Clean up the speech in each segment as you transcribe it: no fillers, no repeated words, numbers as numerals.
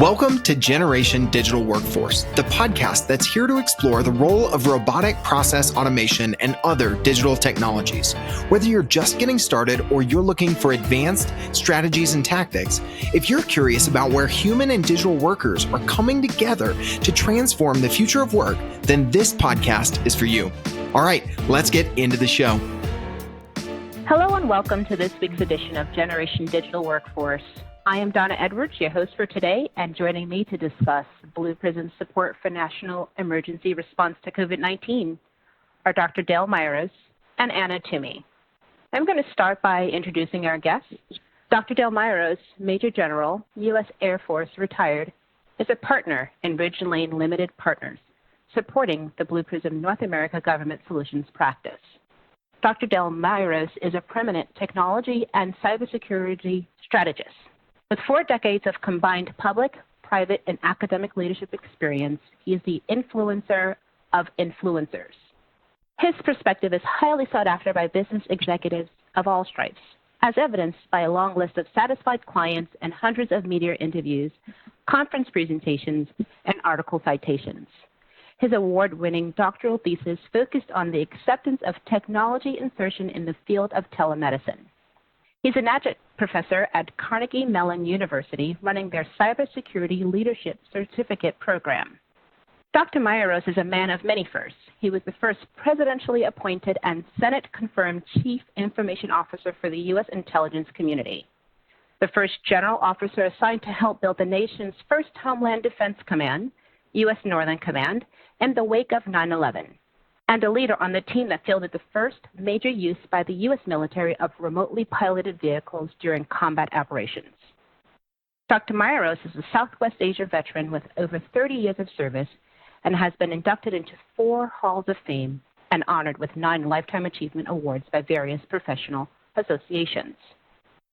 Welcome to Generation Digital Workforce, the podcast that's here to explore the role of robotic process automation and other digital technologies. Whether you're just getting started or you're looking for advanced strategies and tactics, if you're curious about where human and digital workers are coming together to transform the future of work, then this podcast is for you. All right, let's get into the show. Hello and welcome to this week's edition of Generation Digital Workforce. I am Donna Edwards, your host for today, and joining me to discuss Blue Prism's support for national emergency response to COVID-19 are Dr. Dale Myros and Anna Toomey. I'm going to start by introducing our guests. Dr. Dale Myros, Major General, U.S. Air Force, retired, is a partner in Ridge Lane Limited Partners, supporting the Blue Prism North America Government Solutions practice. Dr. Dale Myros is a preeminent technology and cybersecurity strategist. With 4 decades of combined public, private, and academic leadership experience, he is the influencer of influencers. His perspective is highly sought after by business executives of all stripes, as evidenced by a long list of satisfied clients and hundreds of media interviews, conference presentations, and article citations. His award-winning doctoral thesis focused on the acceptance of technology insertion in the field of telemedicine. He's an adjunct professor at Carnegie Mellon University, running their Cybersecurity Leadership Certificate program. Dr. Myros is a man of many firsts. He was the first presidentially appointed and Senate-confirmed Chief Information Officer for the U.S. intelligence community, the first general officer assigned to help build the nation's first Homeland Defense Command, U.S. Northern Command, in the wake of 9/11. And a leader on the team that fielded the first major use by the U.S. military of remotely piloted vehicles during combat operations. Dr. Myros is a Southwest Asia veteran with over 30 years of service and has been inducted into 4 Halls of Fame and honored with 9 Lifetime Achievement Awards by various professional associations.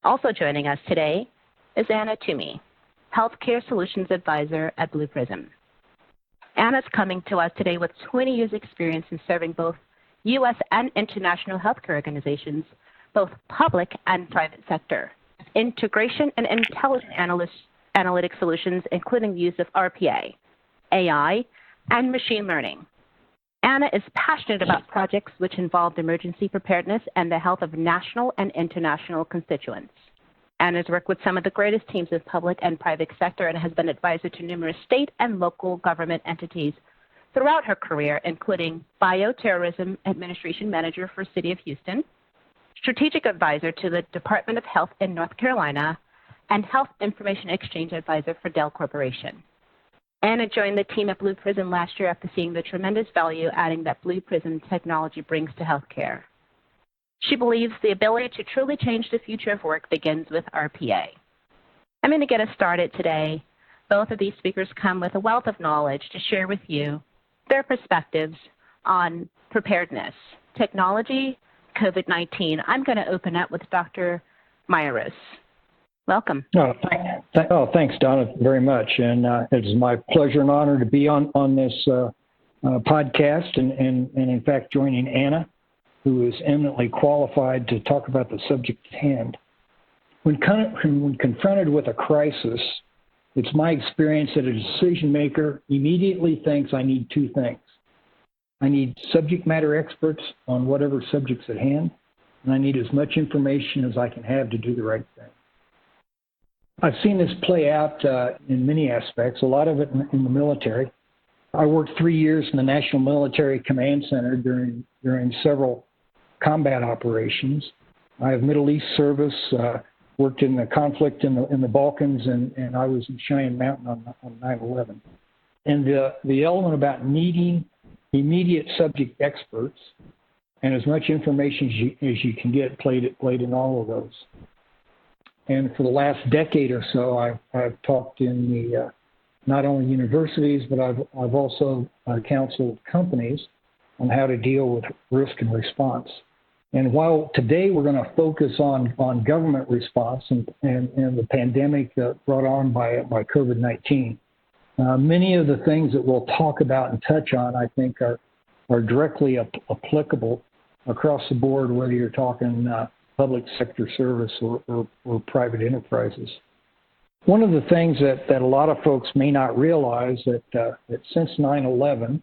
Also joining us today is Anna Toomey, Healthcare Solutions Advisor at Blue Prism. Anna's coming to us today with 20 years experience in serving both U.S. and international healthcare organizations, both public and private sector, integration and intelligent analytic solutions, including the use of RPA, AI, and machine learning. Anna is passionate about projects which involve emergency preparedness and the health of national and international constituents. Anna's worked with some of the greatest teams of public and private sector and has been advisor to numerous state and local government entities throughout her career, including Bioterrorism Administration Manager for City of Houston, Strategic Advisor to the Department of Health in North Carolina, and Health Information Exchange Advisor for Dell Corporation. Anna joined the team at Blue Prism last year after seeing the tremendous value adding that Blue Prism technology brings to healthcare. She believes the ability to truly change the future of work begins with RPA. I'm going to get us started today. Both of these speakers come with a wealth of knowledge to share with you their perspectives on preparedness, technology, COVID-19. I'm going to open up with Dr. Myros. Welcome. Thanks, Donna, very much. And it is my pleasure and honor to be on this podcast and in fact, joining Anna, who is eminently qualified to talk about the subject at hand. When confronted with a crisis, it's my experience that a decision maker immediately thinks I need 2 things. I need subject matter experts on whatever subject's at hand, and I need as much information as I can have to do the right thing. I've seen this play out in many aspects, a lot of it in the military. I worked 3 years in the National Military Command Center during several combat operations. I have Middle East service, worked in the conflict in the Balkans, and I was in Cheyenne Mountain on 9/11. And the element about needing immediate subject experts and as much information as you can get played in all of those. And for the last decade or so, I've talked in the not only universities, but I've also counseled companies on how to deal with risk and response. And while today we're going to focus on government response and the pandemic brought on by COVID-19, many of the things that we'll talk about and touch on, I think, are directly applicable across the board, whether you're talking public sector service or private enterprises. One of the things that a lot of folks may not realize that since 9/11,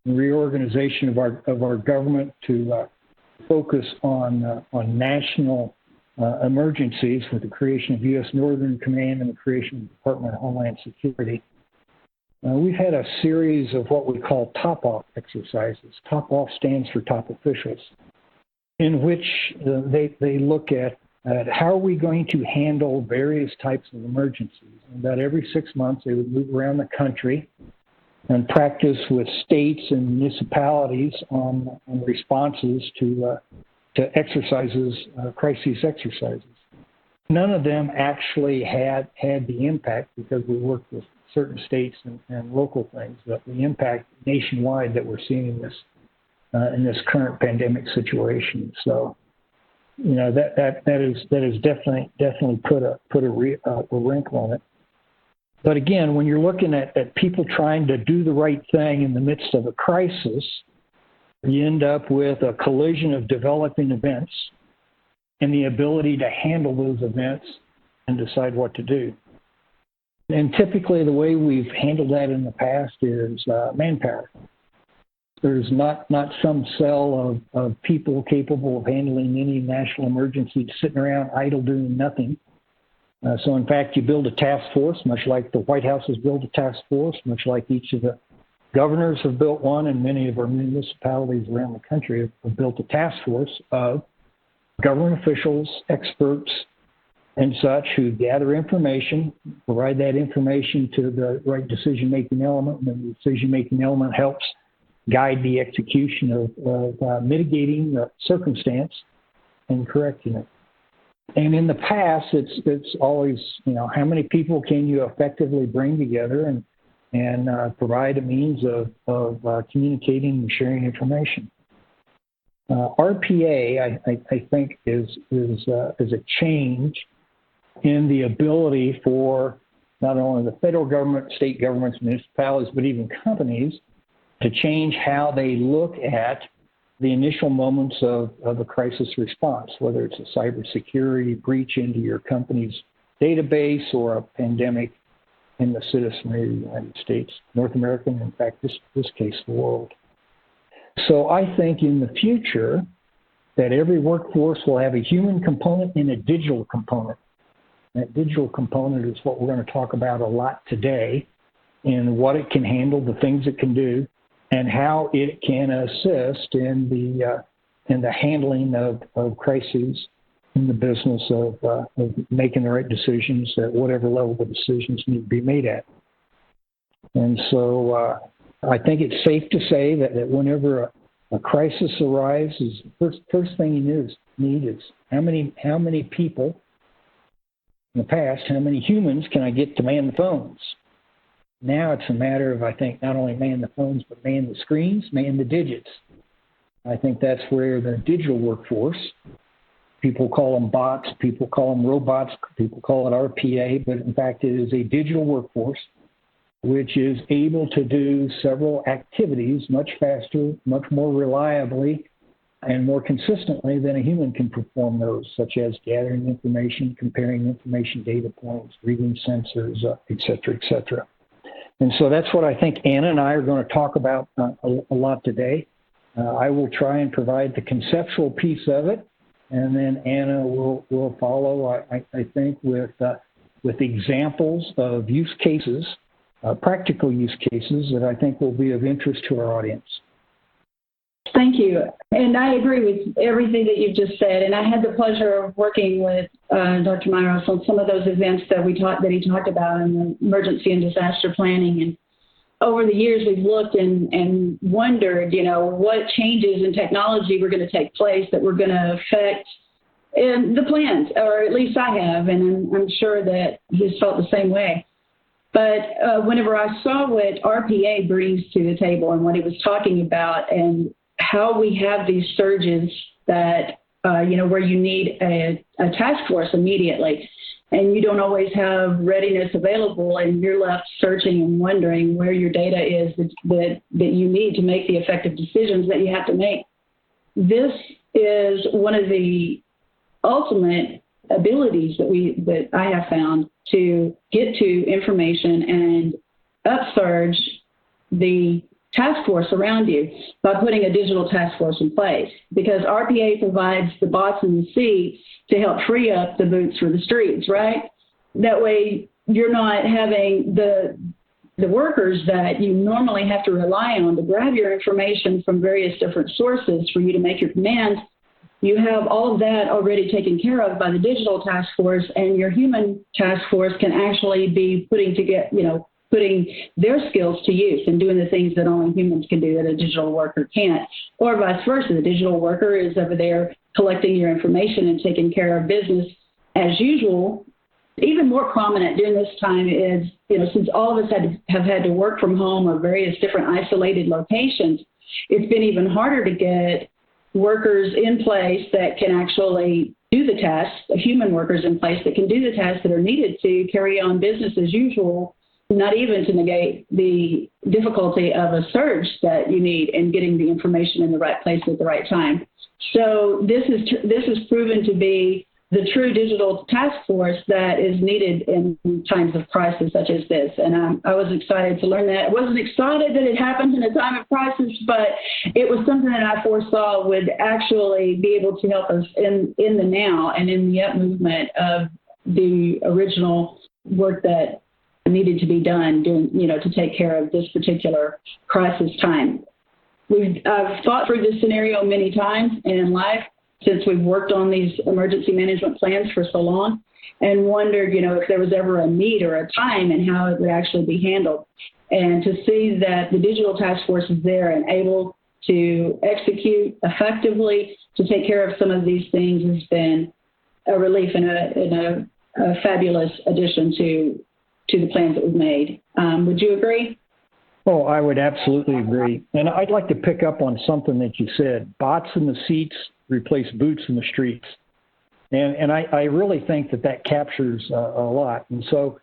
the reorganization of our government to focus on national emergencies with the creation of U.S. Northern Command and the creation of the Department of Homeland Security, we've had a series of what we call top-off exercises. Top-off stands for top officials, in which they look at how are we going to handle various types of emergencies. And about every 6 months, they would move around the country and practice with states and municipalities on responses to exercises, crisis exercises. None of them actually had the impact, because we worked with certain states and local things, but the impact nationwide that we're seeing in this current pandemic situation. So, that is definitely put a wrinkle on it. But again, when you're looking at people trying to do the right thing in the midst of a crisis, you end up with a collision of developing events and the ability to handle those events and decide what to do. And typically the way we've handled that in the past is manpower. There's not some cell of people capable of handling any national emergency sitting around idle doing nothing. So in fact, you build a task force, much like the White House has built a task force, much like each of the governors have built one, and many of our municipalities around the country have built a task force of government officials, experts, and such, who gather information, provide that information to the right decision-making element, and the decision-making element helps guide the execution of mitigating the circumstance and correcting it. And in the past, it's always, how many people can you effectively bring together and provide a means of communicating and sharing information. RPA, I think, is a change in the ability for not only the federal government, state governments, municipalities, but even companies to change how they look at the initial moments of a crisis response, whether it's a cybersecurity breach into your company's database or a pandemic in the citizenry of the United States, North America, and in fact, this case, the world. So I think in the future that every workforce will have a human component and a digital component. That digital component is what we're going to talk about a lot today, in what it can handle, the things it can do, and how it can assist in the handling of crises in the business of making the right decisions at whatever level the decisions need to be made at. And so I think it's safe to say that whenever a crisis arises, first thing you need is how many people in the past, how many humans can I get to man the phones? Now it's a matter of, I think, not only man the phones, but man the screens, man the digits. I think that's where the digital workforce, people call them bots, people call them robots, people call it RPA, but in fact it is a digital workforce which is able to do several activities much faster, much more reliably, and more consistently than a human can perform those, such as gathering information, comparing information, data points, reading sensors, et cetera, et cetera. And so that's what I think Anna and I are going to talk about a lot today. I will try and provide the conceptual piece of it, and then Anna will follow, I think, with examples of use cases, practical use cases that I think will be of interest to our audience. Thank you. And I agree with everything that you've just said. And I had the pleasure of working with Dr. Myros on some of those events that he talked about in the emergency and disaster planning. And over the years, we've looked and wondered, what changes in technology were going to take place that were going to affect the plans, or at least I have, and I'm sure that he's felt the same way. But whenever I saw what RPA brings to the table and what he was talking about, and how we have these surges that, where you need a task force immediately, and you don't always have readiness available, and you're left searching and wondering where your data is that you need to make the effective decisions that you have to make. This is one of the ultimate abilities that I have found to get to information and upsurge the task force around you by putting a digital task force in place, because RPA provides the bots in the seats to help free up the boots for the streets, right? That way you're not having the workers that you normally have to rely on to grab your information from various different sources for you to make your commands. You have all of that already taken care of by the digital task force, and your human task force can actually be putting their skills to use and doing the things that only humans can do that a digital worker can't, or vice versa. The digital worker is over there collecting your information and taking care of business as usual. Even more prominent during this time is, since all of us have had to work from home or various different isolated locations, it's been even harder to get workers in place that can actually do the tasks, human workers in place that can do the tasks that are needed to carry on business as usual, not even to negate the difficulty of a surge that you need in getting the information in the right place at the right time. So this is proven to be the true digital task force that is needed in times of crisis such as this. And I was excited to learn that. I wasn't excited that it happened in a time of crisis, but it was something that I foresaw would actually be able to help us in the now and in the up movement of the original work that needed to be done to take care of this particular crisis time. I've thought through this scenario many times in life since we've worked on these emergency management plans for so long, and wondered, if there was ever a need or a time and how it would actually be handled. And to see that the digital task force is there and able to execute effectively to take care of some of these things has been a relief and a fabulous addition to the plans that we've made. Would you agree? Oh, I would absolutely agree. And I'd like to pick up on something that you said. Bots in the seats replace boots in the streets. And I really think that captures a lot. And so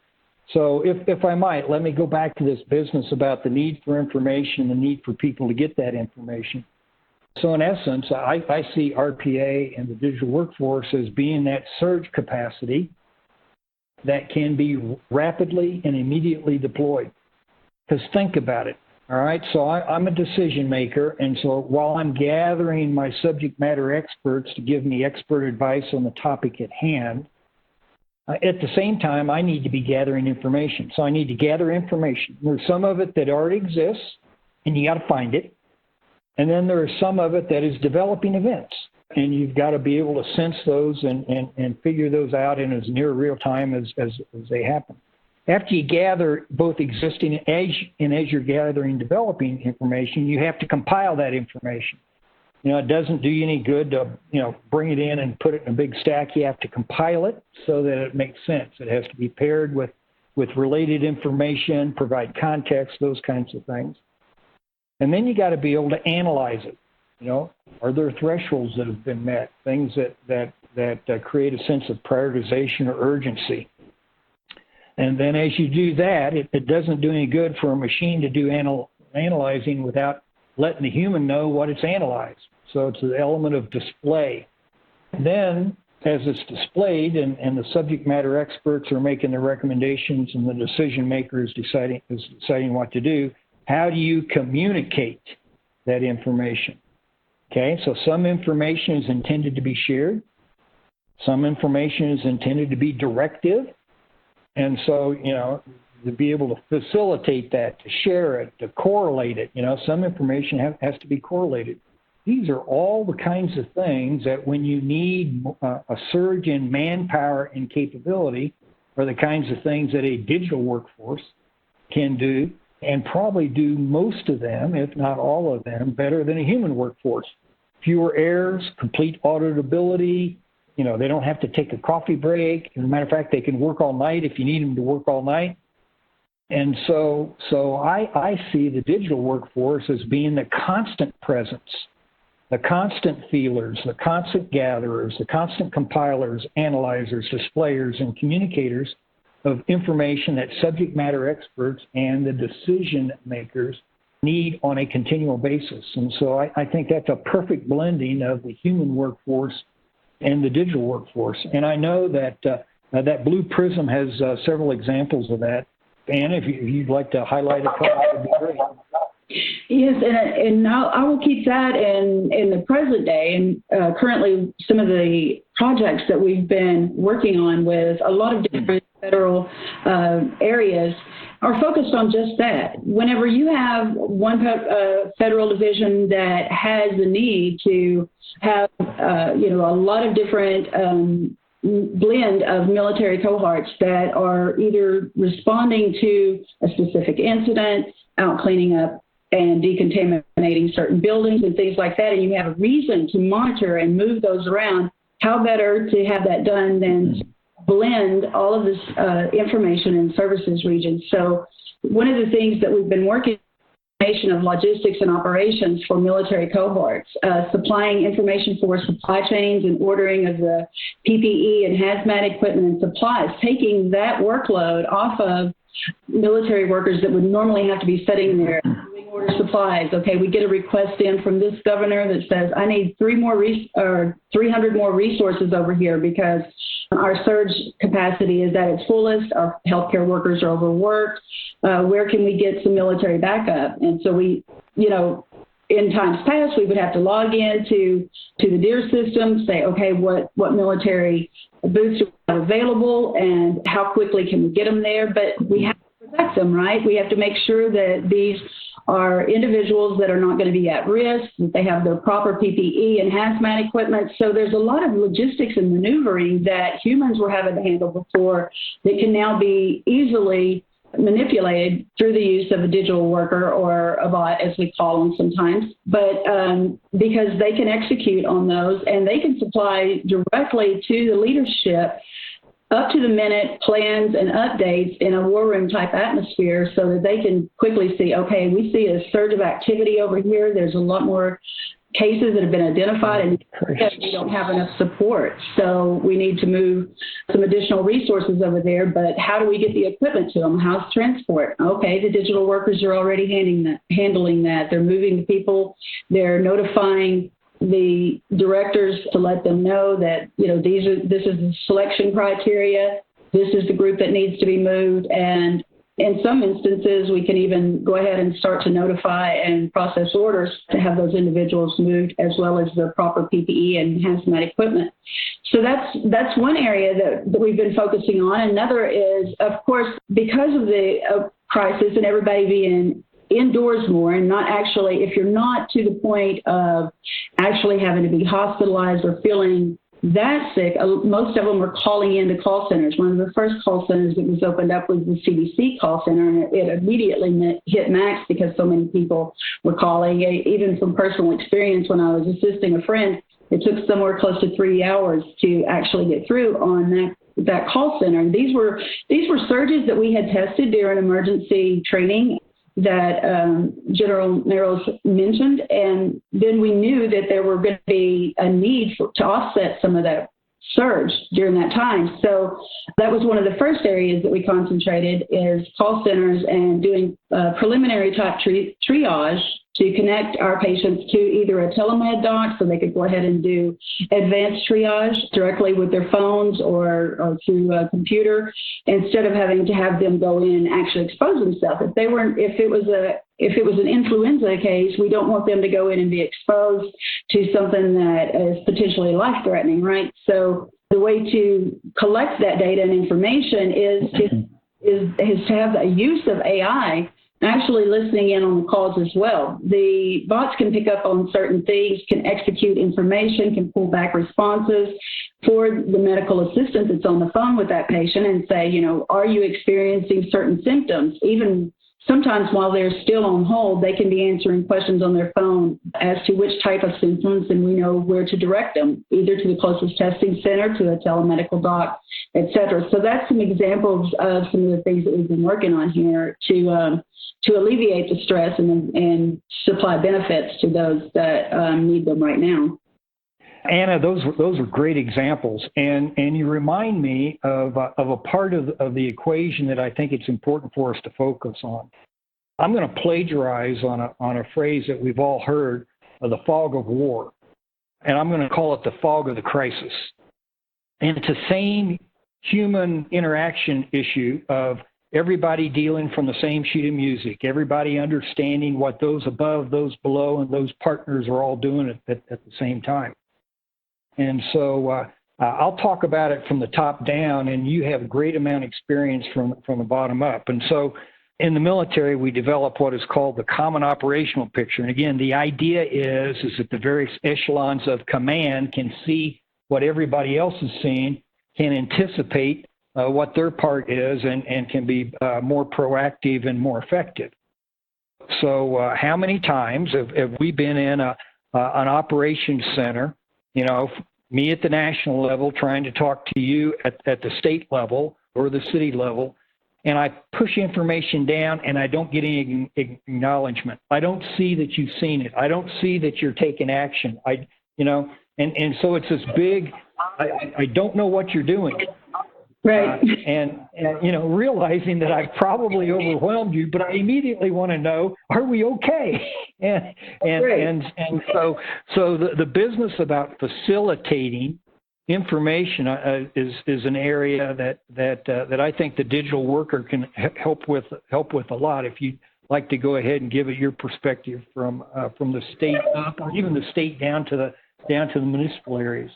if I might, let me go back to this business about the need for information, the need for people to get that information. So in essence, I see RPA and the digital workforce as being that surge capacity that can be rapidly and immediately deployed. Because think about it, all right? So I'm a decision maker, and so while I'm gathering my subject matter experts to give me expert advice on the topic at hand, at the same time, I need to be gathering information. So I need to gather information. There's some of it that already exists, and you got to find it. And then there is some of it that is developing events, and you've got to be able to sense those and figure those out in as near real time as they happen. After you gather both existing and as you're gathering developing information, you have to compile that information. It doesn't do you any good to, bring it in and put it in a big stack. You have to compile it so that it makes sense. It has to be paired with related information, provide context, those kinds of things. And then you got to be able to analyze it. Are there thresholds that have been met, things that create a sense of prioritization or urgency? And then as you do that, it doesn't do any good for a machine to do analyzing without letting the human know what it's analyzed. So it's the element of display. And then as it's displayed and the subject matter experts are making the recommendations and the decision maker is deciding what to do, how do you communicate that information? Okay, so some information is intended to be shared. Some information is intended to be directive. And so, to be able to facilitate that, to share it, to correlate it, some information has to be correlated. These are all the kinds of things that when you need a surge in manpower and capability are the kinds of things that a digital workforce can do, and probably do most of them, if not all of them, better than a human workforce. Fewer errors, complete auditability. They don't have to take a coffee break. As a matter of fact, they can work all night if you need them to work all night. And so I see the digital workforce as being the constant presence, the constant feelers, the constant gatherers, the constant compilers, analyzers, displayers, and communicators of information that subject matter experts and the decision makers need on a continual basis. And so I think that's a perfect blending of the human workforce in the digital workforce. And I know that that Blue Prism has several examples of that. Anna, if you'd like to highlight a couple, that would be great. Yes, and I will keep that in the present day. And currently, some of the projects that we've been working on with a lot of different federal areas are focused on just that. Whenever you have one federal division that has the need to have, a lot of different blend of military cohorts that are either responding to a specific incident, out cleaning up and decontaminating certain buildings and things like that, and you have a reason to monitor and move those around, how better to have that done than blend all of this information in services regions. So one of the things that we've been working on of logistics and operations for military cohorts, supplying information for supply chains and ordering of the PPE and hazmat equipment and supplies, taking that workload off of military workers that would normally have to be sitting there doing order supplies. Okay, we get a request in from this governor that says, I need 300 more resources over here because our surge capacity is at its fullest. Our healthcare workers are overworked. Where can we get some military backup? And so we, in times past, we would have to log in to the DEER system, say, okay, what military booths do we have available and how quickly can we get them there? But we have to protect them, right? We have to make sure that these are individuals that are not going to be at risk, that they have their proper PPE and hazmat equipment. So there's a lot of logistics and maneuvering that humans were having to handle before that can now be easily manipulated through the use of a digital worker or a bot, as we call them sometimes, but because they can execute on those and they can supply directly to the leadership up to the minute plans and updates in a war room type atmosphere so that they can quickly see, okay, we see a surge of activity over here. There's a lot more cases that have been identified and we don't have enough support. So we need to move some additional resources over there, but how do we get the equipment to them? How's transport? Okay, the digital workers are already handling that. They're moving the people. They're notifying the directors to let them know that, this is the selection criteria. This is the group that needs to be moved. And in some instances, we can even go ahead and start to notify and process orders to have those individuals moved, as well as the proper PPE and hazmat equipment. So that's one area that we've been focusing on. Another is, of course, because of the crisis and everybody being indoors more and not actually, if you're not to the point of actually having to be hospitalized or feeling that sick, most of them were calling into call centers. One of the first call centers that was opened up was the CDC call center, and it immediately hit max because so many people were calling. Even from personal experience, when I was assisting a friend, it took somewhere close to 3 hours to actually get through on that call center. These were surges that we had tested during emergency training that General Narrows mentioned, and then we knew that there were going to be a need to offset some of that surge during that time. So that was one of the first areas that we concentrated is call centers and doing preliminary type triage to connect our patients to either a telemed doc so they could go ahead and do advanced triage directly with their phones or through a computer instead of having to have them go in and actually expose themselves. If it was an influenza case, we don't want them to go in and be exposed to something that is potentially life-threatening, right? So the way to collect that data and information is to have a use of AI actually listening in on the calls as well. The bots can pick up on certain things, can execute information, can pull back responses for the medical assistant that's on the phone with that patient and say, are you experiencing certain symptoms? Even sometimes while they're still on hold, they can be answering questions on their phone as to which type of symptoms, and we know where to direct them, either to the closest testing center, to a telemedical doc, et cetera. So that's some examples of some of the things that we've been working on here to alleviate the stress and supply benefits to those that need them right now. Anna, those are great examples, and you remind me of a part of the equation that I think it's important for us to focus on. I'm going to plagiarize on a phrase that we've all heard, the fog of war. and I'm going to call it the fog of the crisis. And it's the same human interaction issue of everybody dealing from the same sheet of music, everybody understanding what those above, those below, and those partners are all doing at the same time. And so I'll talk about it from the top down, and you have a great amount of experience from the bottom up. And so in the military, we develop what is called the common operational picture. And again, the idea is that the various echelons of command can see what everybody else is seeing, can anticipate what their part is, and can be more proactive and more effective. So how many times have we been in an operations center, you know, me at the national level trying to talk to you at the state level or the city level, and I push information down and I don't get any acknowledgement. I don't see that you've seen it. I don't see that you're taking action. And so it's this big, I don't know what you're doing. Right. And realizing that I've probably overwhelmed you, but I immediately want to know, are we okay? And so the business about facilitating information is an area that I think the digital worker can help with a lot. If you'd like to go ahead and give it your perspective from the state up, or even the state down to the municipal areas.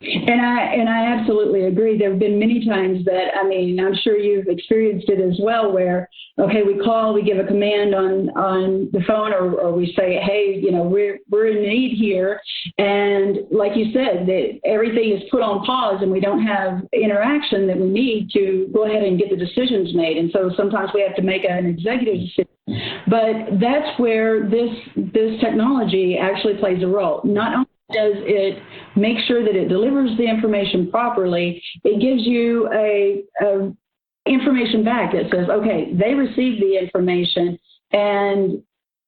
And I absolutely agree. There have been many times that, I mean, I'm sure you've experienced it as well, where, okay, we call, we give a command on the phone, or we say, hey, we're in need here. And like you said, that everything is put on pause and we don't have interaction that we need to go ahead and get the decisions made. And so sometimes we have to make an executive decision. But that's where this technology actually plays a role. Not only does it make sure that it delivers the information properly, it gives you a information back that says, okay, they received the information and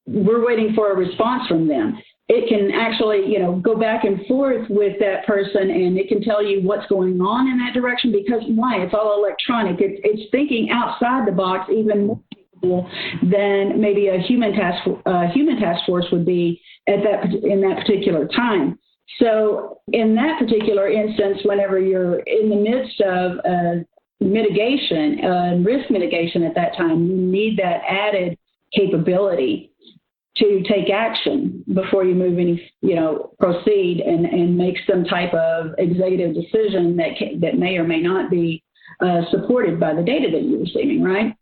we're waiting for a response from them. It can actually, go back and forth with that person, and it can tell you what's going on in that direction, because why? It's all electronic. It's thinking outside the box even more than maybe a human task force would be in that particular time. So in that particular instance, whenever you're in the midst of mitigation, risk mitigation at that time, you need that added capability to take action before you move proceed and make some type of executive decision that may or may not be supported by the data that you're receiving, right?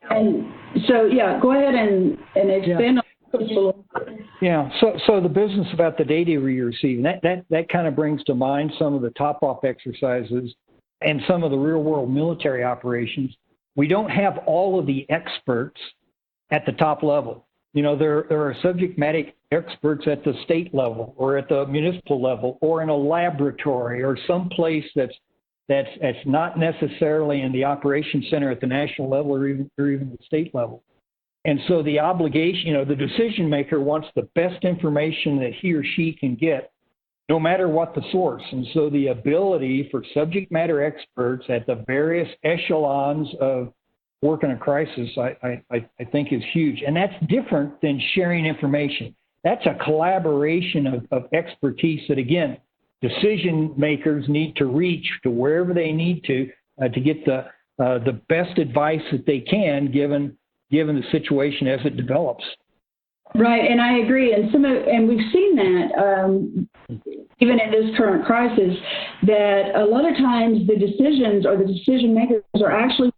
And so, go ahead and expand on this a little bit. Yeah, so the business about the data you're receiving, that kind of brings to mind some of the top-off exercises and some of the real-world military operations. We don't have all of the experts at the top level. There are subject matter experts at the state level or at the municipal level or in a laboratory or someplace that's not necessarily in the operations center at the national level or even the state level. And so the obligation, the decision maker wants the best information that he or she can get, no matter what the source. And so the ability for subject matter experts at the various echelons of work in a crisis, I think is huge. And that's different than sharing information. That's a collaboration of expertise that, again, decision makers need to reach to wherever they need to get the best advice that they can given the situation as it develops. Right, and I agree. And we've seen that even in this current crisis, that a lot of times the decisions or the decision makers are actually,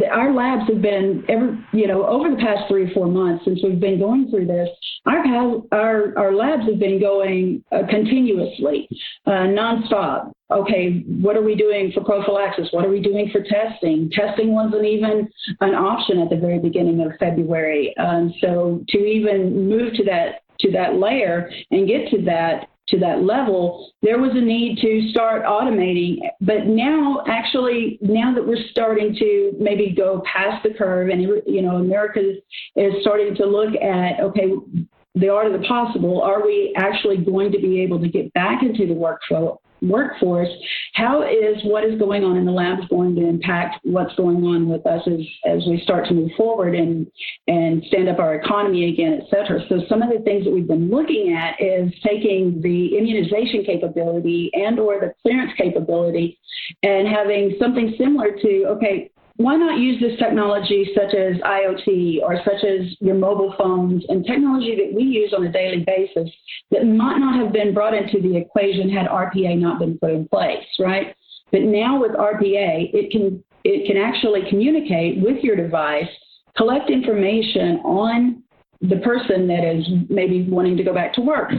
our labs have been over the past 3 or 4 months since we've been going through this. Our labs have been going continuously, nonstop. Okay, what are we doing for prophylaxis? What are we doing for testing? Testing wasn't even an option at the very beginning of February. So to even move to that layer and get to that level, there was a need to start automating. But now that we're starting to maybe go past the curve, and America is starting to look at, okay, the art of the possible. Are we actually going to be able to get back into the workforce, how is what is going on in the labs going to impact what's going on with us as we start to move forward and stand up our economy again, et cetera. So some of the things that we've been looking at is taking the immunization capability and or the clearance capability and having something similar to, okay, why not use this technology such as IoT or such as your mobile phones and technology that we use on a daily basis that might not have been brought into the equation had RPA not been put in place, right? But now with RPA, it can actually communicate with your device, collect information on the person that is maybe wanting to go back to work.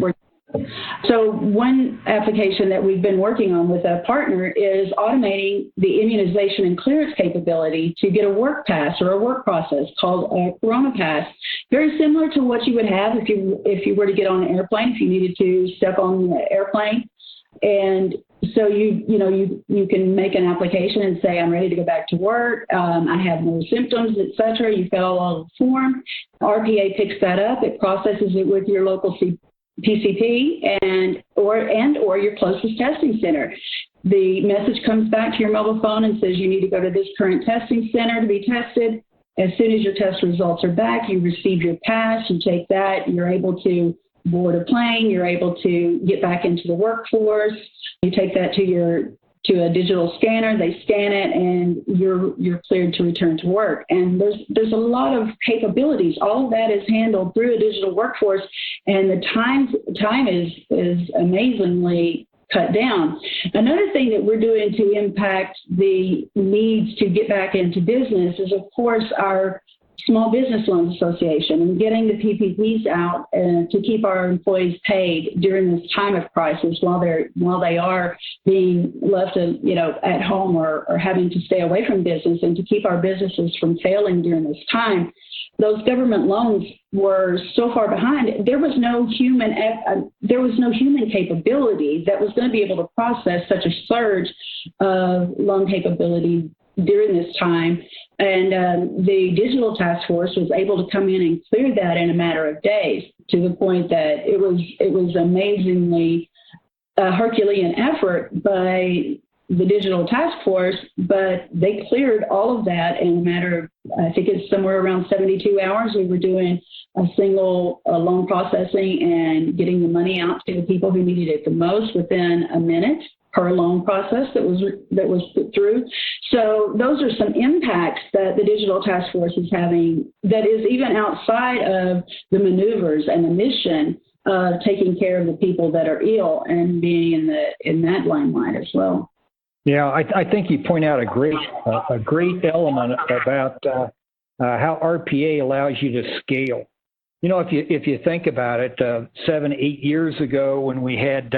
So one application that we've been working on with a partner is automating the immunization and clearance capability to get a work pass or a work process called a Corona Pass. Very similar to what you would have if you were to get on an airplane, if you needed to step on the airplane. And so you can make an application and say, I'm ready to go back to work. I have no symptoms, et cetera. You fill out a form. RPA picks that up. It processes it with your local PCP and or your closest testing center. The message comes back to your mobile phone and says you need to go to this current testing center to be tested. As soon as your test results are back, you receive your pass, you take that, you're able to board a plane, you're able to get back into the workforce. You take that to a digital scanner, they scan it, and you're cleared to return to work. And there's a lot of capabilities. All of that is handled through a digital workforce, and the time is amazingly cut down. Another thing that we're doing to impact the needs to get back into business is, of course, our Small Business Loans Association and getting the PPPs out to keep our employees paid during this time of crisis while they are being left at home or having to stay away from business, and to keep our businesses from failing during this time. Those government loans were so far behind. There was no human capability that was going to be able to process such a surge of loan capability during this time. And the digital task force was able to come in and clear that in a matter of days, to the point that it was amazingly Herculean effort by the digital task force, but they cleared all of that in a matter of, I think it's somewhere around 72 hours. We were doing a single loan processing and getting the money out to the people who needed it the most within a minute per loan process that was put through. So those are some impacts that the digital task force is having that is even outside of the maneuvers and the mission of taking care of the people that are ill and being in that limelight as well. Yeah, I think you point out a great element about how RPA allows you to scale. You know, if you think about it, 7-8 years ago when we had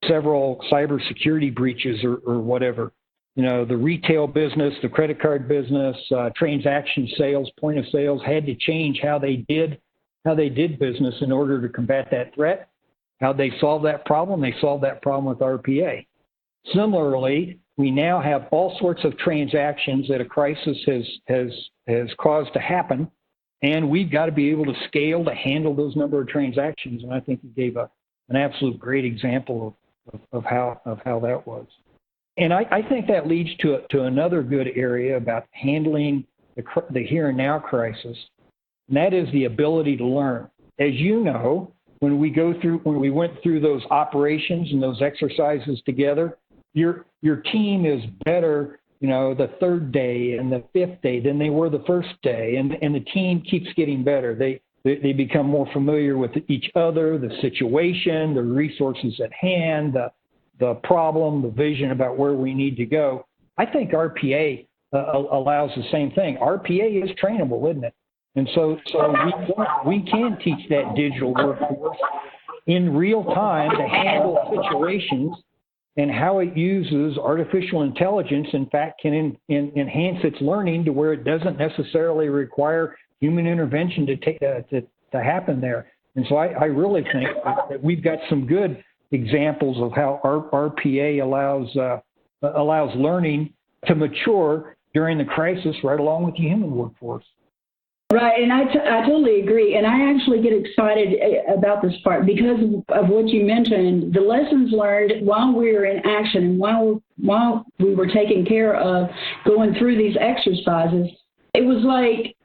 several cybersecurity breaches or whatever, you know, the retail business, the credit card business, transaction sales, point of sales had to change how they did business in order to combat that threat. How'd they solve that problem? They solved that problem with RPA. Similarly, we now have all sorts of transactions that a crisis has caused to happen, and we've got to be able to scale to handle those number of transactions. And I think you gave an absolute great example of how that was. And I think that leads to another good area about handling the here and now crisis, and that is the ability to learn. As you know, when we went through those operations and those exercises together, your team is better, you know, the third day and the fifth day than they were the first day, and the team keeps getting better. They become more familiar with each other, the situation, the resources at hand, the problem, the vision about where we need to go. I think RPA allows the same thing. RPA is trainable, isn't it? And so we can teach that digital workforce in real time to handle situations, and how it uses artificial intelligence, in fact, can enhance its learning to where it doesn't necessarily require human intervention to happen there. And so I really think that we've got some good examples of how RPA allows learning to mature during the crisis right along with the human workforce. Right, and I totally agree. And I actually get excited about this part because of what you mentioned, the lessons learned while we were in action and while we were taking care of going through these exercises. It was like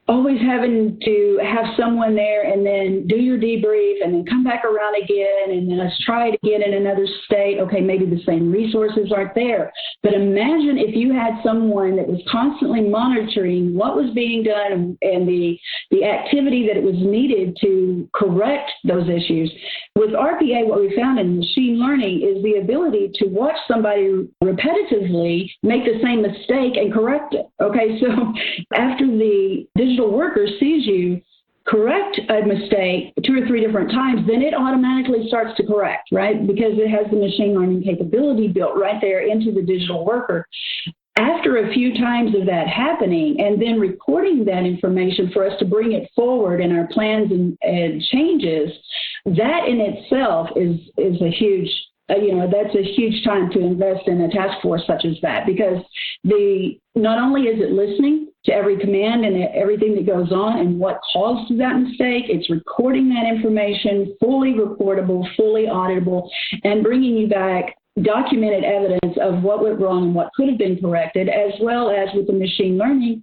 always having to have someone there and then do your debrief and then come back around again and then let's try it again in another state. Okay, maybe the same resources aren't there. But imagine if you had someone that was constantly monitoring what was being done and the activity that it was needed to correct those issues. With RPA, what we found in machine learning is the ability to watch somebody repetitively make the same mistake and correct it. Okay, so after the digital worker sees you correct a mistake 2 or 3 different times, then it automatically starts to correct, right? Because it has the machine learning capability built right there into the digital worker. After a few times of that happening and then recording that information for us to bring it forward in our plans and changes, that in itself is a huge, that's a huge time to invest in a task force such as that, because not only is it listening to every command and everything that goes on and what caused that mistake, it's recording that information, fully recordable, fully auditable, and bringing you back documented evidence of what went wrong and what could have been corrected, as well as with the machine learning,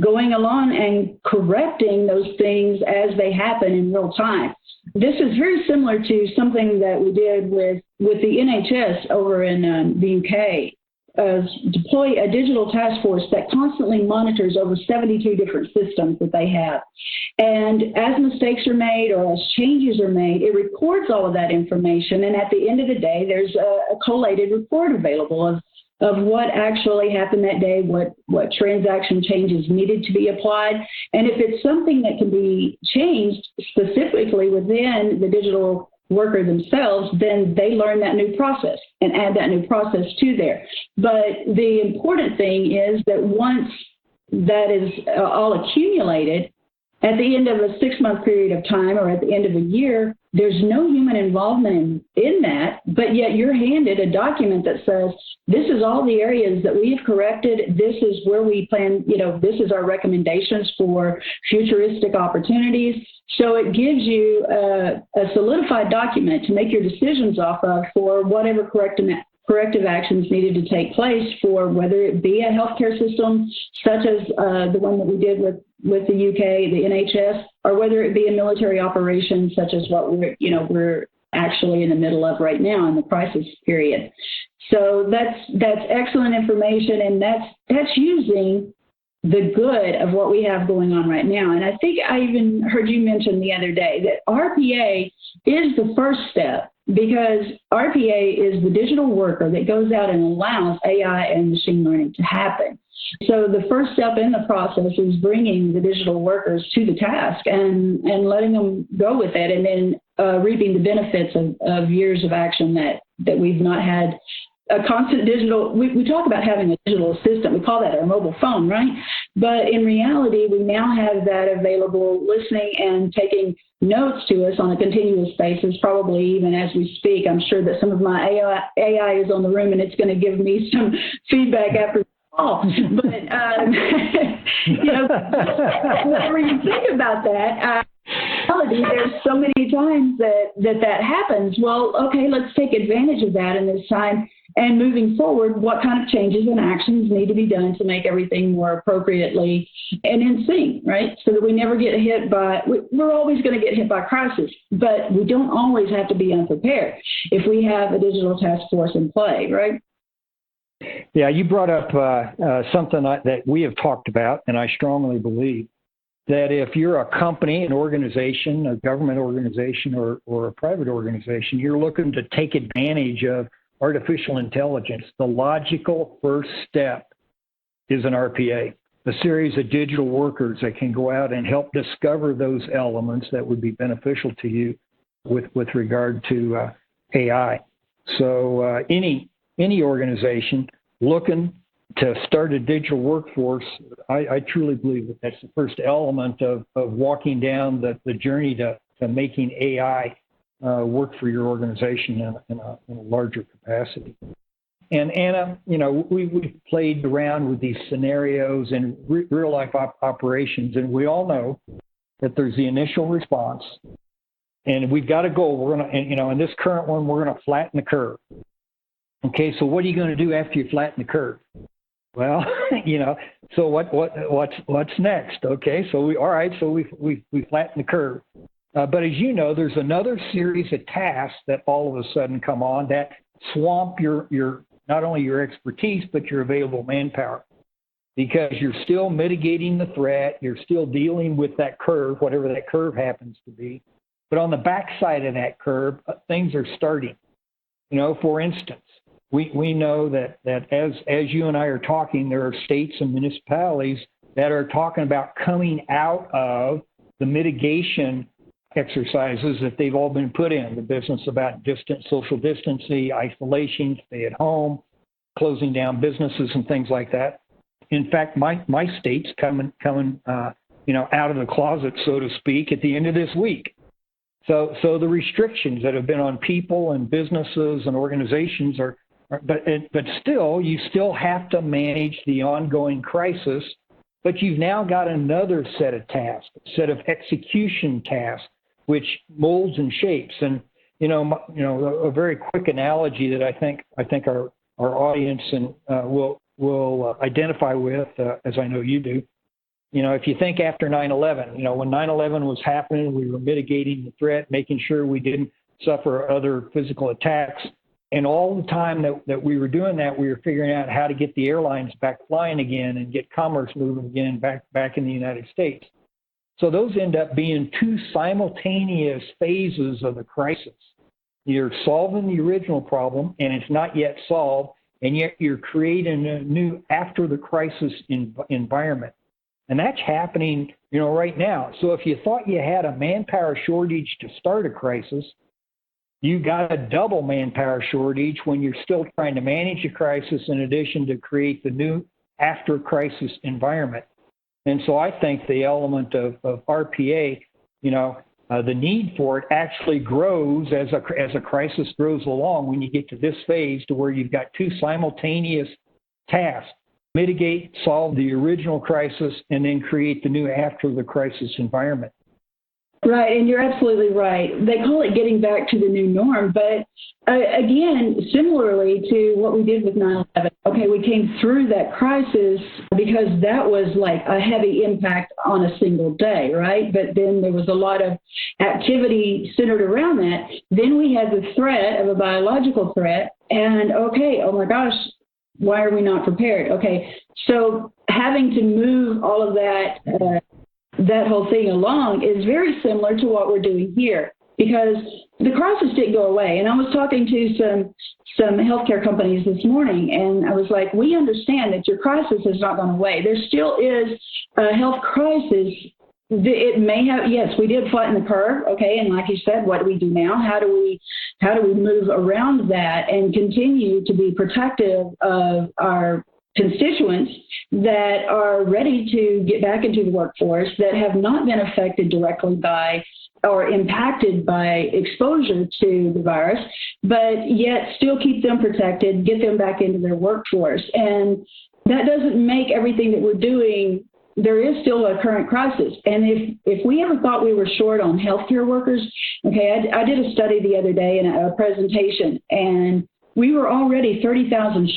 going along and correcting those things as they happen in real time. This is very similar to something that we did with the NHS over in the UK. Deploy a digital task force that constantly monitors over 72 different systems that they have. And as mistakes are made or as changes are made, it records all of that information. And at the end of the day, there's a collated report available of what actually happened that day, what transaction changes needed to be applied. And if it's something that can be changed specifically within the digital worker themselves, then they learn that new process and add that new process to there. But the important thing is that once that is all accumulated, at the end of a 6-month period of time or at the end of a year, there's no human involvement in that, but yet you're handed a document that says, this is all the areas that we have corrected, this is where we plan, this is our recommendations for futuristic opportunities. So it gives you a solidified document to make your decisions off of for whatever corrective actions needed to take place for whether it be a healthcare system such as the one that we did with the UK, the NHS, or whether it be a military operation such as what we're actually in the middle of right now in the crisis period. So that's excellent information, and that's using the good of what we have going on right now. And I think I even heard you mention the other day that RPA is the first step, because RPA is the digital worker that goes out and allows AI and machine learning to happen. So the first step in the process is bringing the digital workers to the task and letting them go with it, and then reaping the benefits of years of action that we've not had a constant digital. We talk about having a digital assistant. We call that our mobile phone, right? But in reality, we now have that available, listening and taking notes to us on a continuous basis, probably even as we speak. I'm sure that some of my AI is on the room, and it's going to give me some feedback after the call. But, whenever you think about that, there's so many times that happens. Well, okay, let's take advantage of that in this time. And moving forward, what kind of changes and actions need to be done to make everything more appropriately and in sync, right? So that we never get hit by, we're always going to get hit by crisis, but we don't always have to be unprepared if we have a digital task force in play, right? Yeah, you brought up something that we have talked about, and I strongly believe that if you're a company, an organization, a government organization, or a private organization, you're looking to take advantage of artificial intelligence, the logical first step is an RPA, a series of digital workers that can go out and help discover those elements that would be beneficial to you with regard to AI. So any organization looking to start a digital workforce, I truly believe that that's the first element of walking down the journey to making AI work for your organization in a larger capacity. And Anna, we've played around with these scenarios in real life operations, and we all know that there's the initial response, and we've got a goal. We're going to, in this current one, we're going to flatten the curve. Okay, so what are you going to do after you flatten the curve? Well, so what's next? Okay, so we flatten the curve. But as you know, there's another series of tasks that all of a sudden come on that swamp your not only your expertise, but your available manpower, because you're still mitigating the threat, you're still dealing with that curve, whatever that curve happens to be. But on the backside of that curve, things are starting. For instance, we know that as you and I are talking, there are states and municipalities that are talking about coming out of the mitigation exercises that they've all been put in, the business about social distancing, isolation, stay at home, closing down businesses and things like that. In fact, my state's coming out of the closet, so to speak, at the end of this week. So the restrictions that have been on people and businesses and organizations but still, you still have to manage the ongoing crisis, but you've now got another set of tasks, set of execution tasks, which molds and shapes. And a very quick analogy that I think our audience will identify with, as I know you do. If you think after 9/11, when 9/11 was happening, we were mitigating the threat, making sure we didn't suffer other physical attacks. And all the time that we were doing that, we were figuring out how to get the airlines back flying again and get commerce moving again back in the United States. So those end up being two simultaneous phases of the crisis. You're solving the original problem, and it's not yet solved, and yet you're creating a new after the crisis environment. And that's happening, right now. So if you thought you had a manpower shortage to start a crisis, you got a double manpower shortage when you're still trying to manage a crisis in addition to create the new after crisis environment. And so I think the element of RPA, the need for it actually grows as a crisis grows along when you get to this phase to where you've got two simultaneous tasks: mitigate, solve the original crisis, and then create the new after the crisis environment. Right, and you're absolutely right. They call it getting back to the new norm, but again, similarly to what we did with 9/11, okay, we came through that crisis because that was like a heavy impact on a single day, right? But then there was a lot of activity centered around that. Then we had the threat of a biological threat, and okay, oh my gosh, why are we not prepared? Okay, so having to move all of that whole thing along is very similar to what we're doing here, because the crisis didn't go away. And I was talking to some healthcare companies this morning, and I was like, we understand that your crisis has not gone away. There still is a health crisis. It may have, yes, we did flatten the curve, okay, and like you said, what do we do now? How do we move around that and continue to be protective of our constituents that are ready to get back into the workforce, that have not been affected directly by or impacted by exposure to the virus, but yet still keep them protected, get them back into their workforce. And that doesn't make everything that we're doing, there is still a current crisis. And if we ever thought we were short on healthcare workers, okay, I did a study the other day in a presentation, and we were already 30,000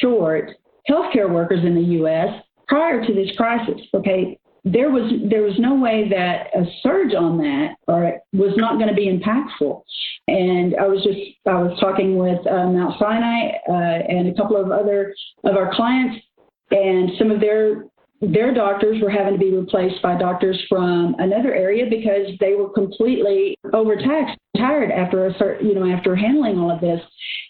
short healthcare workers in the U.S. prior to this crisis. Okay, there was no way that a surge on that was not going to be impactful. And I was talking with Mount Sinai and a couple of other of our clients, and some of their doctors were having to be replaced by doctors from another area because they were completely overtaxed, tired after after handling all of this.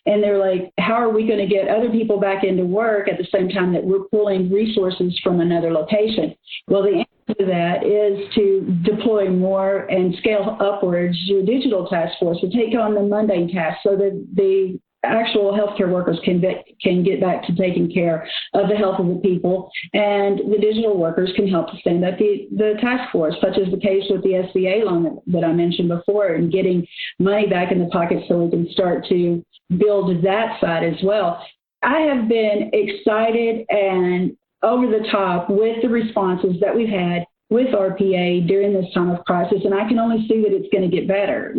And they're like, how are we going to get other people back into work at the same time that we're pulling resources from another location? Well, the answer to that is to deploy more and scale upwards your digital task force to take on the mundane tasks so that the actual healthcare workers can get back to taking care of the health of the people, and the digital workers can help to stand up the task force, such as the case with the SBA loan that I mentioned before, and getting money back in the pocket so we can start to build that side as well. I have been excited and over the top with the responses that we've had with RPA during this time of crisis, and I can only see that it's going to get better,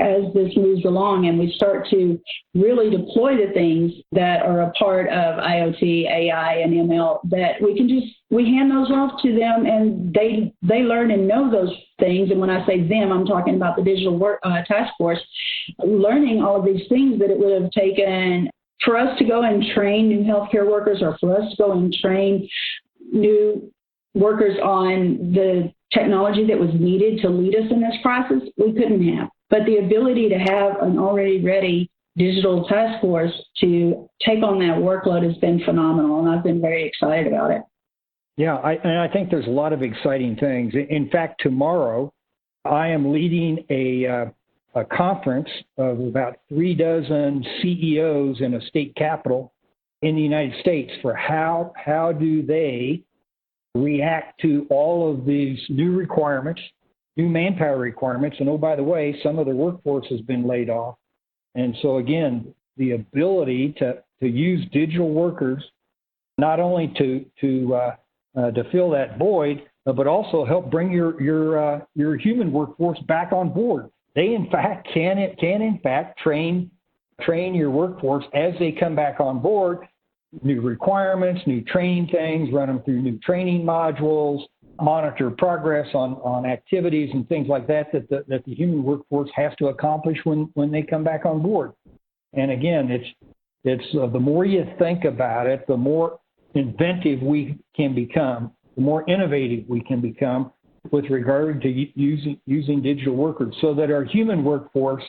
as this moves along and we start to really deploy the things that are a part of IoT, AI, and ML, that we hand those off to them, and they learn and know those things. And when I say them, I'm talking about the digital task force, learning all of these things that it would have taken for us to go and train new healthcare workers, or for us to go and train new workers on the technology that was needed to lead us in this process. We couldn't have. But the ability to have an already ready digital task force to take on that workload has been phenomenal, and I've been very excited about it. Yeah, I think there's a lot of exciting things. In fact, tomorrow I am leading a conference of about 36 CEOs in a state capital in the United States for how do they react to all of these new requirements, new manpower requirements. And oh, by the way, some of their workforce has been laid off. And so again, the ability to use digital workers, not only to fill that void, but also help bring your human workforce back on board. They in fact can in fact train your workforce as they come back on board. New requirements, new training things, run them through new training modules, monitor progress on activities and things like that the human workforce has to accomplish when they come back on board. And again, it's the more you think about it, the more inventive we can become, the more innovative we can become with regard to using digital workers, so that our human workforce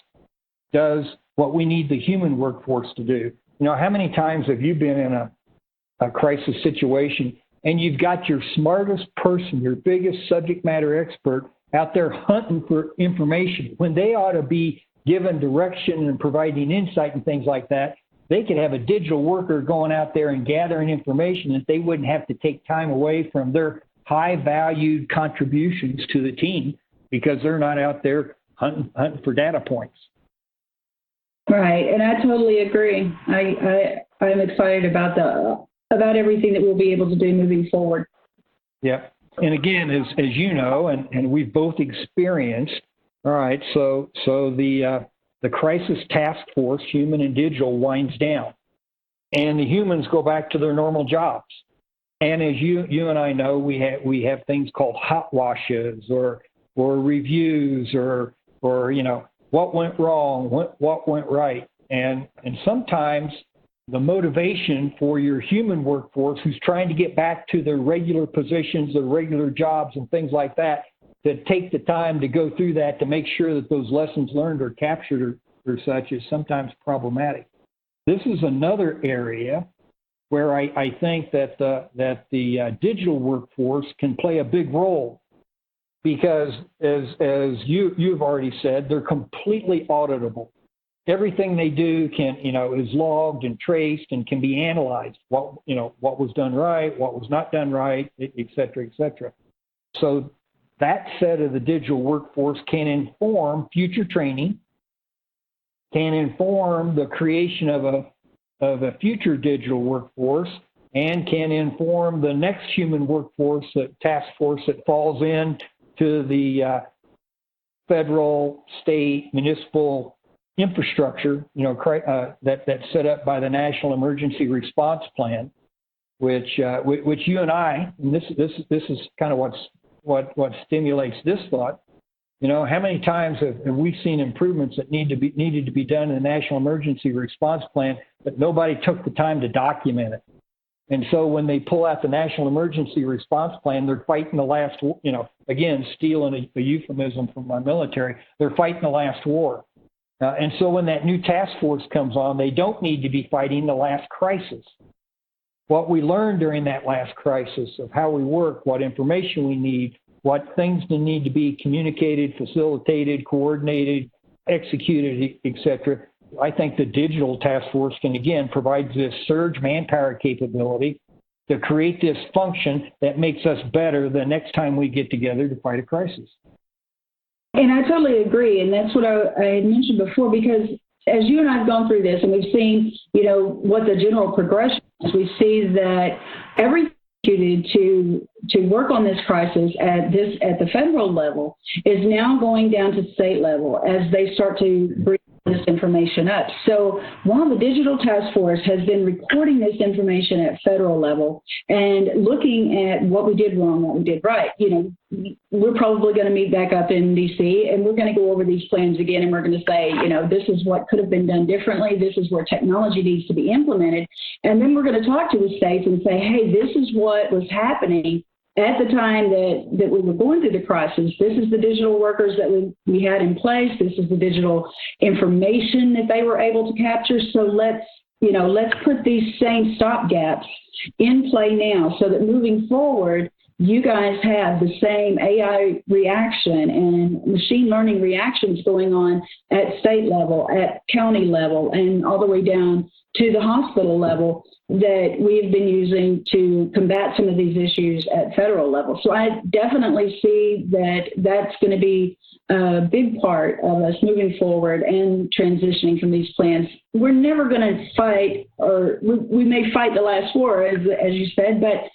does what we need the human workforce to do. How many times have you been in a crisis situation and you've got your smartest person, your biggest subject matter expert out there hunting for information when they ought to be given direction and providing insight and things like that? They could have a digital worker going out there and gathering information that they wouldn't have to take time away from their high-valued contributions to the team because they're not out there hunting for data points. Right, and I totally agree. I'm excited about everything that we'll be able to do moving forward. Yeah, and again, as you know, and we've both experienced. All right, so the crisis task force, human and digital, winds down, and the humans go back to their normal jobs. And as you and I know, we have things called hot washes or reviews or what went wrong, what went right. And sometimes the motivation for your human workforce who's trying to get back to their regular positions, their regular jobs and things like that, to take the time to go through that to make sure that those lessons learned are captured or such is sometimes problematic. This is another area where I think that the digital workforce can play a big role. Because as you've already said, they're completely auditable. Everything they do is logged and traced and can be analyzed. What was done right, what was not done right, et cetera, et cetera. So that set of the digital workforce can inform future training, can inform the creation of a future digital workforce, and can inform the next human workforce, task force that falls in to the federal, state, municipal infrastructure, that's set up by the National Emergency Response Plan, which you and I, and this is kind of what stimulates this thought. How many times have we seen improvements that needed to be done in the National Emergency Response Plan, but nobody took the time to document it? And so when they pull out the National Emergency Response Plan, they're fighting the last, again, stealing a euphemism from my military, they're fighting the last war. And so when that new task force comes on, they don't need to be fighting the last crisis. What we learned during that last crisis of how we work, what information we need, what things need to be communicated, facilitated, coordinated, executed, et cetera, I think the digital task force can, again, provide this surge manpower capability to create this function that makes us better the next time we get together to fight a crisis. And I totally agree, and that's what I had mentioned before, because as you and I have gone through this, and we've seen, what the general progression is, we see that everything to work on this crisis at the federal level is now going down to state level as they start to bring this information up. So while the digital task force has been recording this information at federal level and looking at what we did wrong, what we did right, we're probably going to meet back up in DC and we're going to go over these plans again, and we're going to say, this is what could have been done differently. This is where technology needs to be implemented. And then we're going to talk to the states and say, hey, this is what was happening at the time that we were going through the crisis. This is the digital workers that we had in place. This is the digital information that they were able to capture. So let's put these same stopgaps in play now so that moving forward, you guys have the same AI reaction and machine learning reactions going on at state level, at county level, and all the way down to the hospital level that we've been using to combat some of these issues at federal level. So I definitely see that that's going to be a big part of us moving forward and transitioning from these plans. We're never going to fight, or we may fight the last war, as you said, but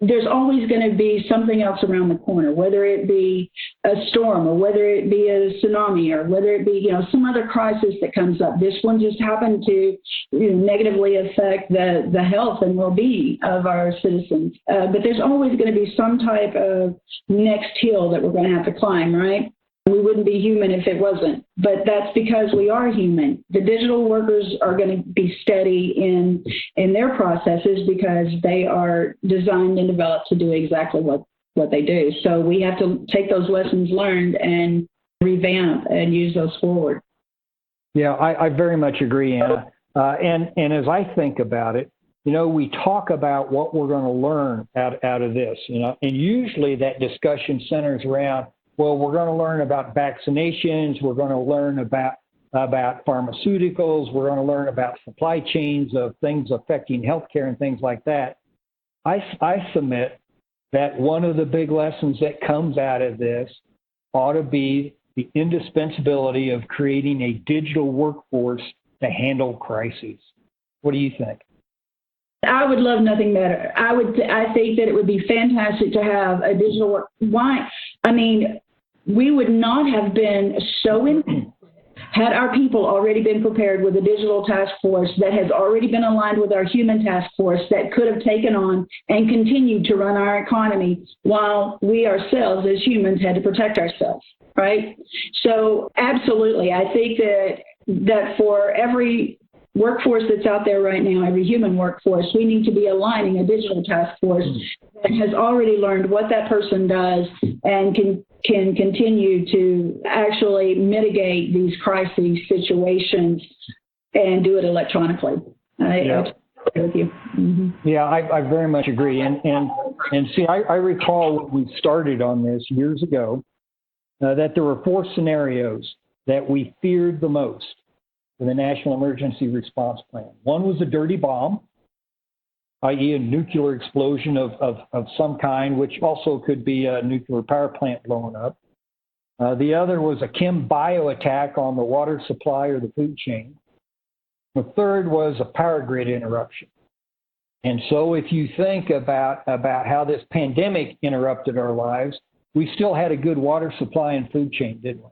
there's always going to be something else around the corner, whether it be a storm or whether it be a tsunami or whether it be, some other crisis that comes up. This one just happened to negatively affect the health and well-being of our citizens. But there's always going to be some type of next hill that we're going to have to climb, right? We wouldn't be human if it wasn't, but that's because we are human. The digital workers are going to be steady in their processes because they are designed and developed to do exactly what they do. So we have to take those lessons learned and revamp and use those forward. Yeah, I very much agree, Anna. And as I think about it, we talk about what we're going to learn out of this, and usually that discussion centers around, well, we're going to learn about vaccinations. We're going to learn about pharmaceuticals. We're going to learn about supply chains of things affecting healthcare and things like that. I submit that one of the big lessons that comes out of this ought to be the indispensability of creating a digital workforce to handle crises. What do you think? I would love nothing better. I think that it would be fantastic to have a digital work. Why? I mean, we would not have been so in had our people already been prepared with a digital task force that has already been aligned with our human task force that could have taken on and continued to run our economy while we ourselves as humans had to protect ourselves, right? So absolutely, I think that for every workforce that's out there right now, every human workforce, we need to be aligning a digital task force that has already learned what that person does and can continue to actually mitigate these crisis situations and do it electronically. I agree with you. Mm-hmm. Yeah, I very much agree. And see, I recall when we started on this years ago, that there were 4 scenarios that we feared the most for the National Emergency Response Plan. One was a dirty bomb, i.e. a nuclear explosion of some kind, which also could be a nuclear power plant blowing up. The other was a chem bio attack on the water supply or the food chain. The third was a power grid interruption. And so if you think about how this pandemic interrupted our lives, we still had a good water supply and food chain, didn't we?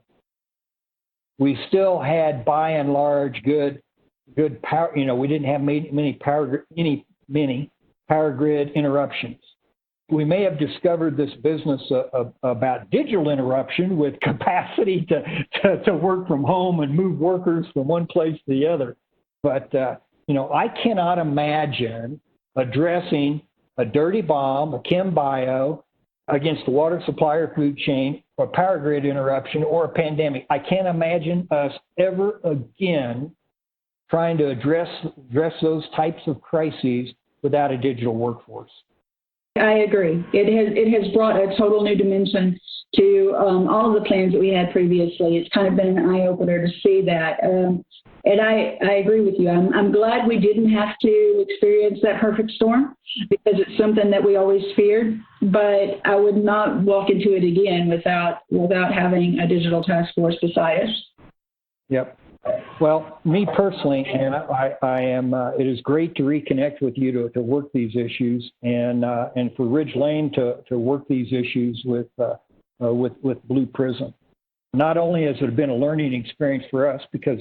We still had, by and large, good power. We didn't have many power grid interruptions. We may have discovered this business about digital interruption with capacity to work from home and move workers from one place to the other. But I cannot imagine addressing a dirty bomb, a chem bio, against the water supply or food chain, or power grid interruption, or a pandemic. I can't imagine us ever again trying to address those types of crises without a digital workforce. I agree. It has brought a total new dimension to all of the plans that we had previously. It's kind of been an eye-opener to see that. And I agree with you. I'm glad we didn't have to experience that perfect storm because it's something that we always feared. But I would not walk into it again without having a digital task force beside us. Yep. Well, me personally, and I am. It is great to reconnect with you to work these issues, and for Ridge Lane to work these issues with Blue Prism. Not only has it been a learning experience for us, because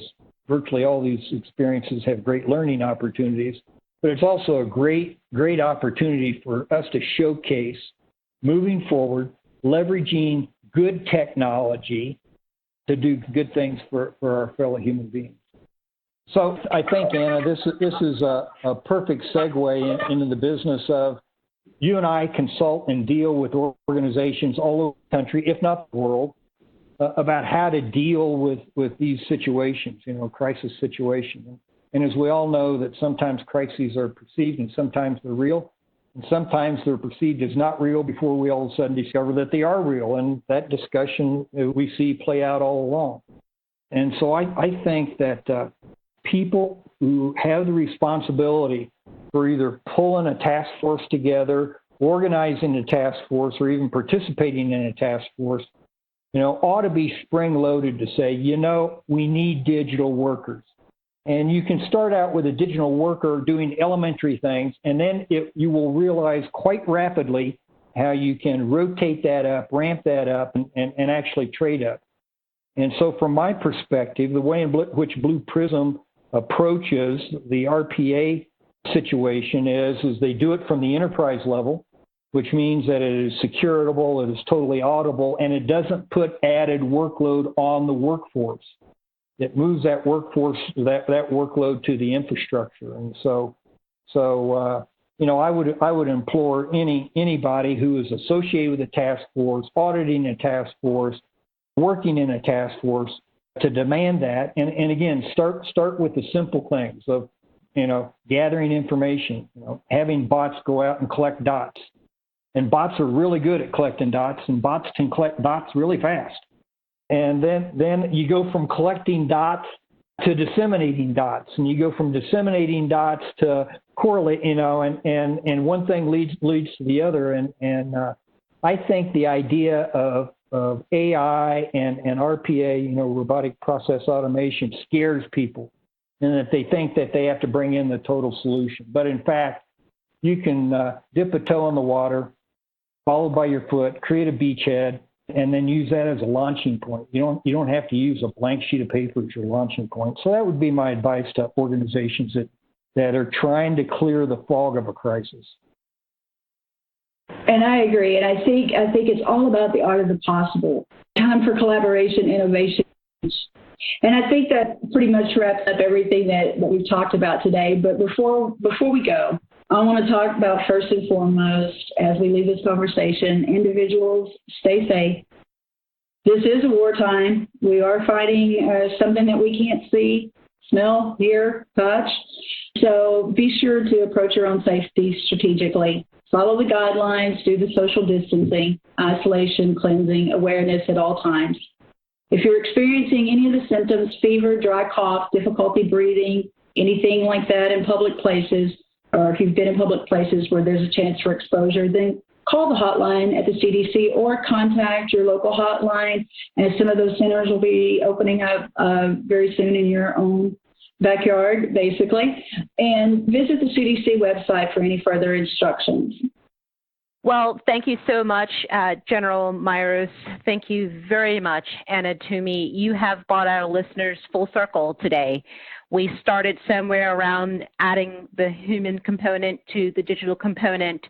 virtually all these experiences have great learning opportunities, but it's also a great opportunity for us to showcase moving forward, leveraging good technology to do good things for our fellow human beings. So I think, Anna, this is a perfect segue into the business of you and I consult and deal with organizations all over the country, if not the world, about how to deal with these situations, crisis situations. And as we all know that sometimes crises are perceived and sometimes they're real. And sometimes they're perceived as not real before we all of a sudden discover that they are real. And that discussion we see play out all along. And so I think that people who have the responsibility for either pulling a task force together, organizing a task force, or even participating in a task force, ought to be spring-loaded to say, we need digital workers. And you can start out with a digital worker doing elementary things, and then you will realize quite rapidly how you can rotate that up, ramp that up, and actually trade up. And so from my perspective, the way in which Blue Prism approaches the RPA situation is they do it from the enterprise level, which means that it is securitable, it is totally auditable, and it doesn't put added workload on the workforce. It moves that workforce, that workload to the infrastructure. And so I would implore anybody who is associated with a task force, auditing a task force, working in a task force, to demand that. And again, start with the simple things of, gathering information, having bots go out and collect dots. And bots are really good at collecting dots, and bots can collect dots really fast. And then you go from collecting dots to disseminating dots, and you go from disseminating dots to correlate, and one thing leads to the other. And I think the idea of AI and RPA, robotic process automation, scares people, and that they think that they have to bring in the total solution. But in fact, you can dip a toe in the water, followed by your foot, create a beachhead, and then use that as a launching point. You don't have to use a blank sheet of paper as your launching point. So that would be my advice to organizations that are trying to clear the fog of a crisis. And I agree. And I think it's all about the art of the possible. Time for collaboration, innovation. And I think that pretty much wraps up everything that we've talked about today. But before we go, I want to talk about, first and foremost, as we leave this conversation, individuals, stay safe. This is a wartime. We are fighting something that we can't see, smell, hear, touch. So be sure to approach your own safety strategically. Follow the guidelines, do the social distancing, isolation, cleansing, awareness at all times. If you're experiencing any of the symptoms, fever, dry cough, difficulty breathing, anything like that in public places, or if you've been in public places where there's a chance for exposure, then call the hotline at the CDC or contact your local hotline. And some of those centers will be opening up very soon in your own backyard, basically. And visit the CDC website for any further instructions. Well, thank you so much, General Myros. Thank you very much, Anna Toomey. You have brought our listeners full circle today. We started somewhere around adding the human component to the digital component,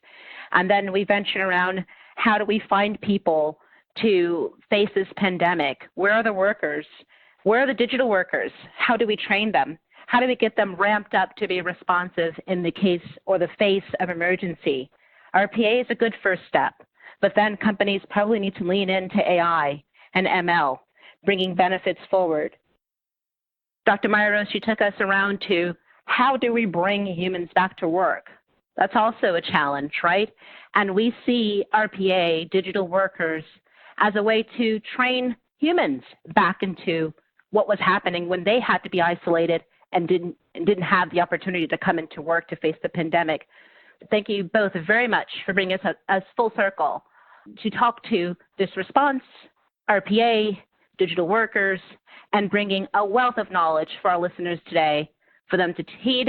and then we ventured around how do we find people to face this pandemic? Where are the workers? Where are the digital workers? How do we train them? How do we get them ramped up to be responsive in the case or the face of emergency? RPA is a good first step, but then companies probably need to lean into AI and ML, bringing benefits forward. Dr. Myros, you took us around to how do we bring humans back to work? That's also a challenge, right? And we see RPA, digital workers, as a way to train humans back into what was happening when they had to be isolated and didn't have the opportunity to come into work to face the pandemic. Thank you both very much for bringing us full circle to talk to this response, RPA, digital workers, and bringing a wealth of knowledge for our listeners today for them to heed,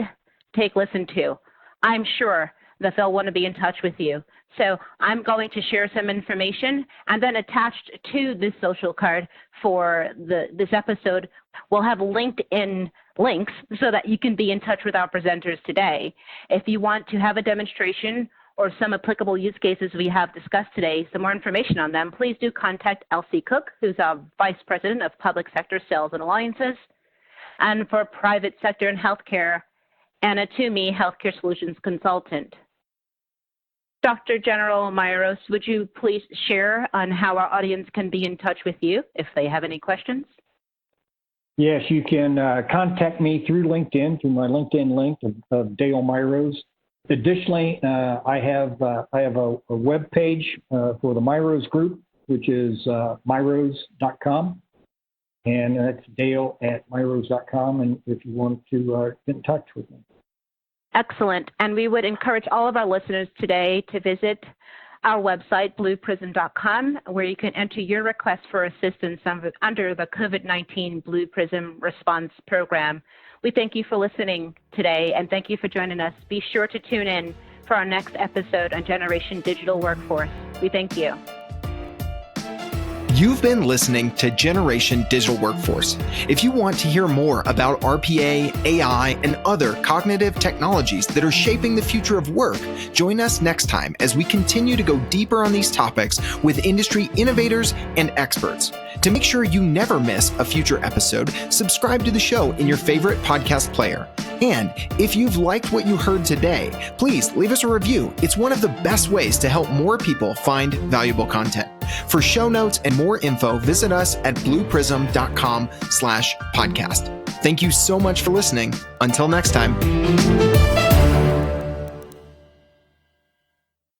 listen to. I'm sure that they'll want to be in touch with you. So I'm going to share some information, and then attached to this social card for this episode, we'll have LinkedIn links so that you can be in touch with our presenters today. If you want to have a demonstration or some applicable use cases we have discussed today, some more information on them, please do contact Elsie Cook, who's our Vice President of Public Sector Sales and Alliances. And for private sector and healthcare, Anna Toomey, Healthcare Solutions Consultant. Dr. General Myros, would you please share on how our audience can be in touch with you if they have any questions? Yes, you can contact me through LinkedIn, through my LinkedIn link of Dale Myros. Additionally, I have a web page for the Myros Group, which is myros.com. And that's dale@myros.com, and if you want to get in touch with me. Excellent. And we would encourage all of our listeners today to visit our website, blueprism.com, where you can enter your request for assistance under the COVID-19 Blue Prism Response Program. We thank you for listening today, and thank you for joining us. Be sure to tune in for our next episode on Generation Digital Workforce. We thank you. You've been listening to Generation Digital Workforce. If you want to hear more about RPA, AI, and other cognitive technologies that are shaping the future of work, join us next time as we continue to go deeper on these topics with industry innovators and experts. To make sure you never miss a future episode, subscribe to the show in your favorite podcast player. And if you've liked what you heard today, please leave us a review. It's one of the best ways to help more people find valuable content. For show notes and more info, visit us at blueprism.com/podcast. Thank you so much for listening. Until next time.